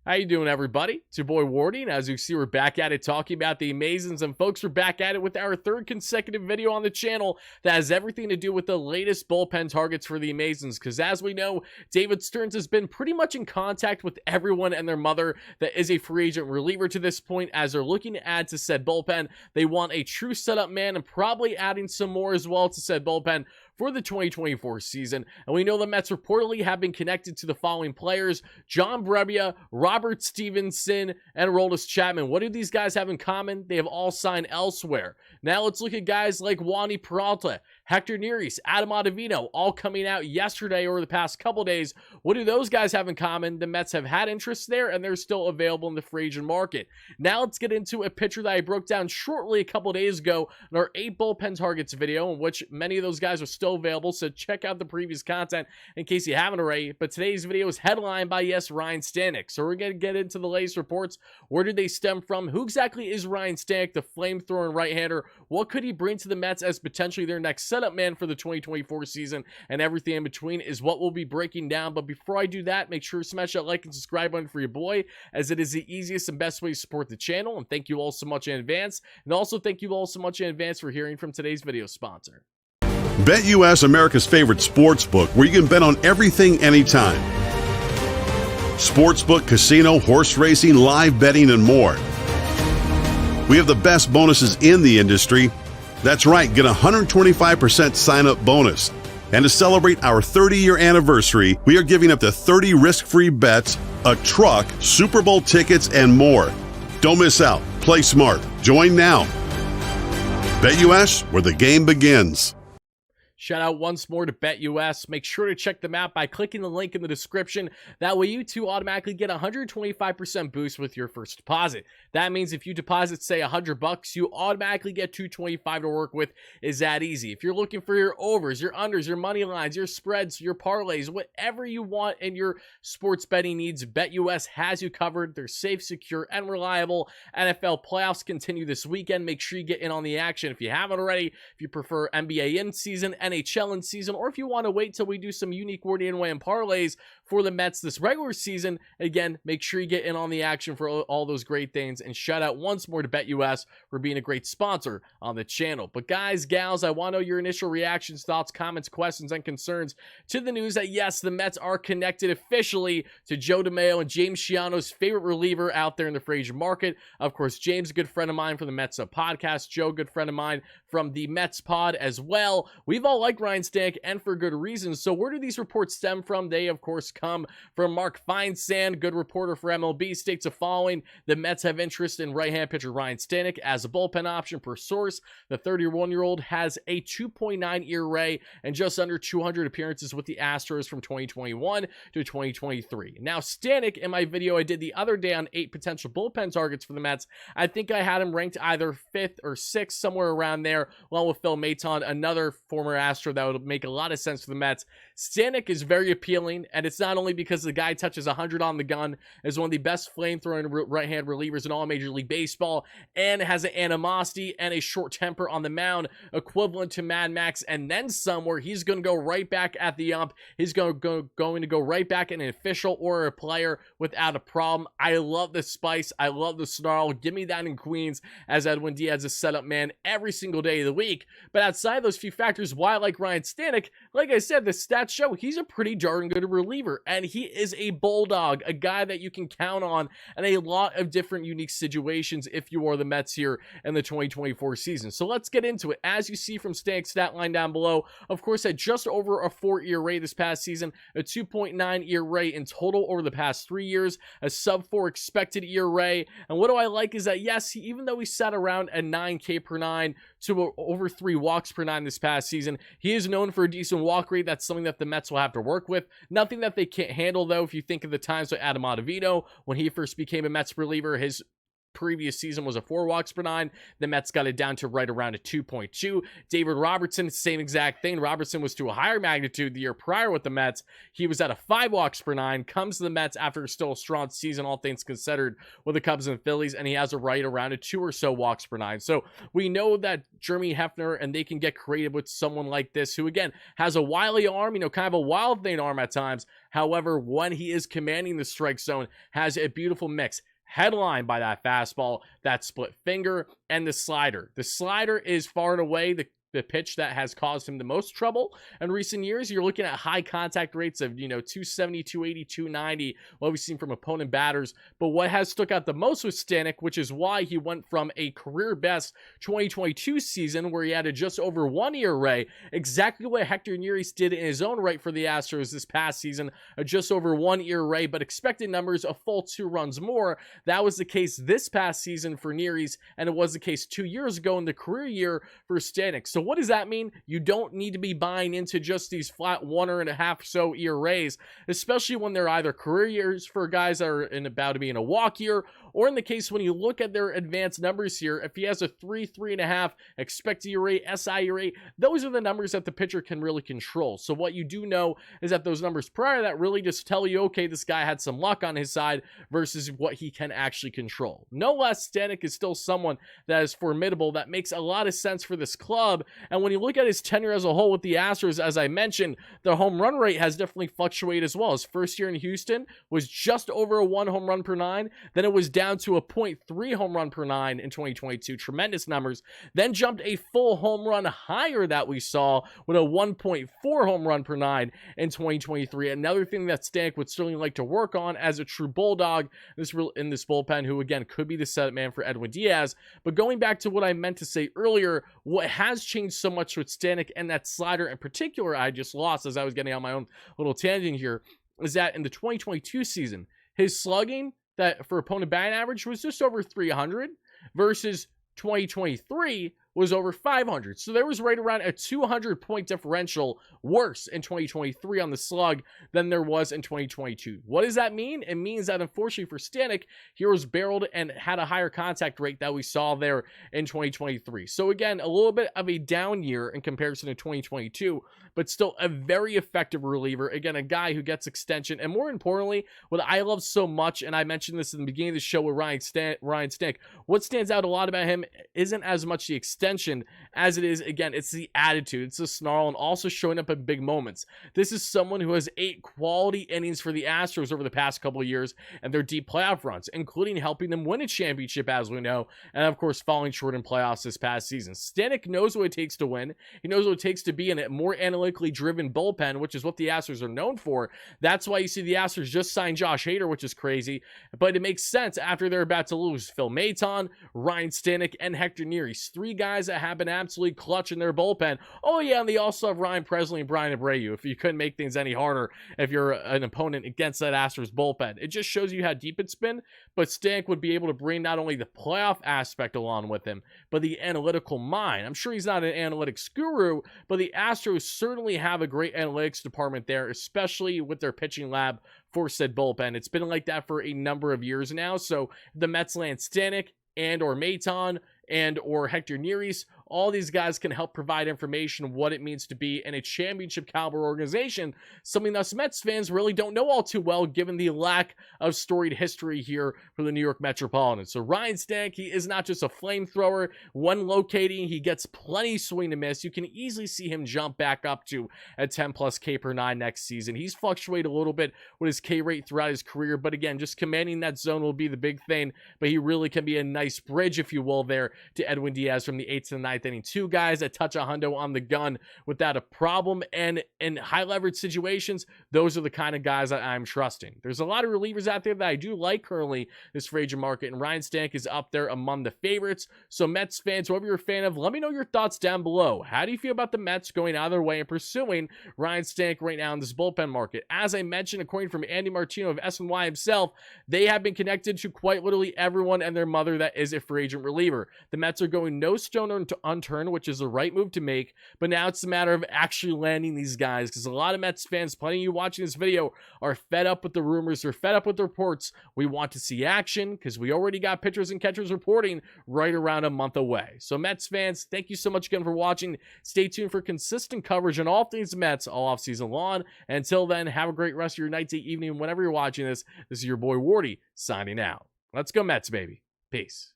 How you doing, everybody? It's your boy Wardy, and as you see, we're back at it talking about the Amazons, and folks, we're back at it with our third consecutive video on the channel that has everything to do with the latest bullpen targets for the Amazons, because as we know, David Stearns has been pretty much in contact with everyone and their mother that is a free agent reliever to this point. As they're looking to add to said bullpen, they want a true setup man and probably adding some more as well to said bullpen for the 2024 season. And we know the Mets reportedly have been connected to the following players: John Brebbia, Robert Stevenson, and Aroldis Chapman. What do these guys have in common? They have all signed elsewhere. Now let's look at guys like Wandy Peralta, Hector Neris, Adam Ottavino, all coming out yesterday or the past couple days. What do those guys have in common? The Mets have had interest there, and they're still available in the free agent market. Now let's get into a pitcher that I broke down shortly a couple days ago in our 8 bullpen targets video, in which many of those guys are still available, so check out the previous content in case you haven't already. But today's video is headlined by, yes, Ryne Stanek. So we're going to get into the latest reports. Where did they stem from? Who exactly is Ryne Stanek, the flamethrowing right-hander? What could he bring to the Mets as potentially their next setup man for the 2024 season? And everything in between is what we'll be breaking down. But before I do that, make sure to smash that like and subscribe button for your boy, as it is the easiest and best way to support the channel. And thank you all so much in advance. And also thank you all so much in advance for hearing from today's video sponsor. BetUS, America's favorite sports book, where you can bet on everything anytime. Sportsbook, casino, horse racing, live betting, and more. We have the best bonuses in the industry. That's right, get a 125% sign-up bonus. And to celebrate our 30-year anniversary, we are giving up to 30 risk-free bets, a truck, Super Bowl tickets, and more. Don't miss out. Play smart. Join now. BetUS, where the game begins. Shout out once more to BetUS. Make sure to check them out by clicking the link in the description. That way you too automatically get a 125% boost with your first deposit. That means if you deposit, say, $100, you automatically get $225 to work with. Is that easy? If you're looking for your overs, your unders, your money lines, your spreads, your parlays, whatever you want in your sports betting needs, BetUS has you covered. They're safe, secure, and reliable. NFL playoffs continue this weekend. Make sure you get in on the action if you haven't already. If you prefer NBA in season, NHL in season, or if you want to wait till we do some unique WardyNYM parlays for the Mets this regular season, again, make sure you get in on the action for all those great things. And shout out once more to BetUS for being a great sponsor on the channel. But guys, gals, I want to know your initial reactions, thoughts, comments, questions, and concerns to the news that, yes, the Mets are connected officially to Joe DeMaio and James Shiano's favorite reliever out there in the free agent market. Of course, James, a good friend of mine from the Mets podcast. Joe, good friend of mine from the Mets pod as well. We've all liked Ryne Stanek, and for good reason. So where do these reports stem from? They, of course, come from Mark Feinsand, good reporter for MLB, states the following: the Mets have interest in right-hand pitcher Ryne Stanek as a bullpen option. Per source, the 31-year-old has a 2.9 ERA and just under 200 appearances with the Astros from 2021 to 2023. Now, Stanek, in my video I did the other day on 8 potential bullpen targets for the Mets, I think I had him ranked either 5th or 6th, somewhere around there, along with Phil Maton, another former Astro that would make a lot of sense for the Mets. Stanek is very appealing, and it's not only because the guy touches 100 on the gun, is one of the best flame-throwing right-hand relievers in all Major League Baseball, and has an animosity and a short temper on the mound equivalent to Mad Max, and then some, where he's going to go right back at the ump. He's going to go right back at an official or a player without a problem. I love the spice. I love the snarl. Give me that in Queens as Edwin Diaz is setup man every single day of the week. But outside those few factors, why I like Ryne Stanek, like I said, the stats show he's a pretty darn good reliever, and he is a bulldog, a guy that you can count on in a lot of different unique situations if you are the Mets here in the 2024 season. So let's get into it. As you see from Stanek's stat line down below, of course, had just over a 4 ERA this past season, a 2.9 ERA in total over the past 3 years, a sub-4 expected ERA. And what do I like is that, yes, even though he sat around a 9K per 9 to over 3 walks per 9 this past season, he is known for a decent walk rate. That's something that the Mets will have to work with. Nothing that they can't handle, though. If you think of the times with Adam Ottavino, when he first became a Mets reliever, his previous season was a 4 walks per 9. The Mets got it down to right around a 2.2. David Robertson, same exact thing. Robertson was to a higher magnitude the year prior with the Mets. He was at a 5 walks per 9, comes to the Mets after still a strong season, all things considered, with the Cubs and Phillies, and he has a right around a 2 or so walks per 9. So we know that Jeremy Hefner, and they can get creative with someone like this, who again has a wily arm, kind of a wild thing arm at times. However, when he is commanding the strike zone, has a beautiful mix. Headlined by that fastball, that split finger, and the slider. The slider is far and away the pitch that has caused him the most trouble in recent years. You're looking at high contact rates of, 270, 280, 290, what we've seen from opponent batters. But what has stuck out the most with Stanek, which is why he went from a career best 2022 season where he had a just over 1 ERA, exactly what Hector Neris did in his own right for the Astros this past season, a just over 1 ERA, but expected numbers a full 2 runs more. That was the case this past season for Neris, and it was the case 2 years ago in the career year for Stanek. So what does that mean? You don't need to be buying into just these flat 1.5 or so ERAs, especially when they're either career years for guys that are about to be in a walk year, or in the case when you look at their advanced numbers here, if he has a 3.5 expected ERA, SI ERA, those are the numbers that the pitcher can really control. So what you do know is that those numbers prior to that really just tell you, okay, this guy had some luck on his side versus what he can actually control. No less, Stanek is still someone that is formidable, that makes a lot of sense for this club. And when you look at his tenure as a whole with the Astros, as I mentioned, the home run rate has definitely fluctuated as well. His first year in Houston was just over a 1 home run per 9. Then it was down to a 0.3 home run per 9 in 2022. Tremendous numbers. Then jumped a full home run higher that we saw with a 1.4 home run per 9 in 2023. Another thing that Stanek would certainly like to work on as a true bulldog in this bullpen, who again could be the setup man for Edwin Diaz. But going back to what I meant to say earlier, what has changed so much with Stanek, and that slider in particular I just lost as I was getting on my own little tangent here, is that in the 2022 season, his slugging that for opponent batting average was just over 300 versus 2023 was over 500. So there was right around a 200-point differential worse in 2023 on the slug than there was in 2022. What does that mean? It means that unfortunately for Stanek, he was barreled and had a higher contact rate that we saw there in 2023. So again, a little bit of a down year in comparison to 2022, but still a very effective reliever. Again, a guy who gets extension. And more importantly, what I love so much, and I mentioned this in the beginning of the show with Ryne Stanek, what stands out a lot about him isn't as much the extension as it is, again, it's the attitude, it's the snarl, and also showing up at big moments. This is someone who has 8 quality innings for the Astros over the past couple of years and their deep playoff runs, including helping them win a championship, as we know, and of course falling short in playoffs this past season. Stanek knows what it takes to win. He knows what it takes to be in a more analytically driven bullpen, which is what the Astros are known for. That's why you see the Astros just sign Josh Hader, which is crazy, but it makes sense after they're about to lose Phil Maton, Ryne Stanek, and Hector Neris. 3 guys that have been absolutely clutch in their bullpen. Oh yeah, and they also have Ryan Presley and Brian Abreu, if you couldn't make things any harder if you're an opponent against that Astros bullpen. It just shows you how deep it's been, but Stanek would be able to bring not only the playoff aspect along with him, but the analytical mind. I'm sure he's not an analytics guru, but the Astros certainly have a great analytics department there, especially with their pitching lab for said bullpen. It's been like that for a number of years now. So the Mets land Stanek and or Maton and or Hector Neris, all these guys can help provide information of what it means to be in a championship caliber organization, something that us Mets fans really don't know all too well given the lack of storied history here for the New York Metropolitans. So Ryne Stanek, he is not just a flamethrower. When locating, he gets plenty swing to miss. You can easily see him jump back up to a 10 plus K per 9 next season. He's fluctuated a little bit with his K rate throughout his career, but again, just commanding that zone will be the big thing, but he really can be a nice bridge, if you will, there to Edwin Diaz from the 8th to the 9th inning. 2 guys that touch a hundo on the gun without a problem, and in high leverage situations, those are the kind of guys that I'm trusting. There's a lot of relievers out there that I do like currently this free agent market, and Ryne Stanek is up there among the favorites. So Mets fans, whoever you're a fan of, let me know your thoughts down below. How do you feel about the Mets going out of their way and pursuing Ryne Stanek right now in this bullpen market? As I mentioned, according from Andy Martino of SNY himself, they have been connected to quite literally everyone and their mother that is a free agent reliever. The Mets are going no stone unturned, which is the right move to make. But now it's a matter of actually landing these guys, because a lot of Mets fans, plenty of you watching this video, are fed up with the rumors. They're fed up with the reports. We want to see action, because we already got pitchers and catchers reporting right around a month away. So Mets fans, thank you so much again for watching. Stay tuned for consistent coverage on all things Mets all offseason long. And until then, have a great rest of your night, day, evening, whenever you're watching this. This is your boy Wardy signing out. Let's go Mets, baby. Peace.